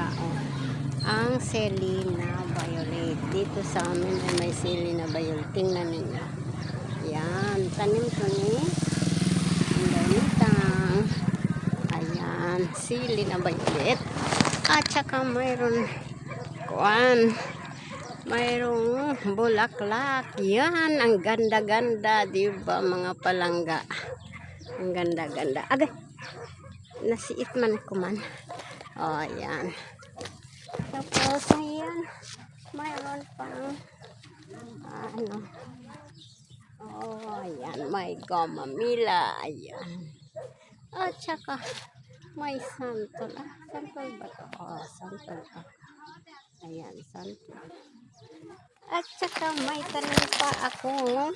palangga. Oh. Ang Selina Violet. Dito sa amin ay may Selina Violet. Tingnan ninyo. Yan. Tanim ko ni Indonitang. Ayan. Selina Violet. At saka mayroon mayroong bulaklak. Yan. Ang ganda-ganda. Diba mga palangga? Ang ganda-ganda. Agay. Nasiit man ko man. Oh, ayan. Tapos, ayan. Mayroon pang oh, ayan. May gamamila. Ayan. At saka, may santol. Santol ba ito? Oh, santol. Ayan, santol. At saka, may tanim pa akong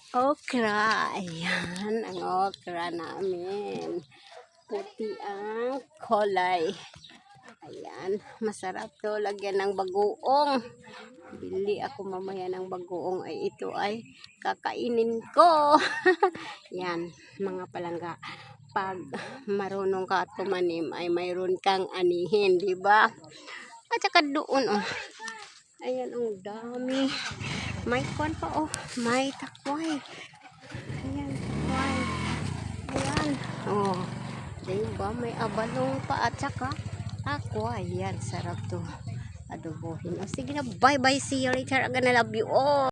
okra. Ayan, ang okra namin. Puti ang kulay. Ayan, masarap to. Lagyan ng bagoong. Bili ako mamaya ng bagoong. Ay, ito ay kakainin ko. Yan, mga palangga. Pag marunong ka tumanim, ay mayroon kang anihin, di ba? At saka doon, oh. Ayan, ang dami. May kwan pa, oh. May takway. Ayan, takway. Ayan, oh. Diba? May abalong pa at saka ako. Ayan, sarap to adobohin. O sige na, bye bye, see you later. I'm gonna love you all.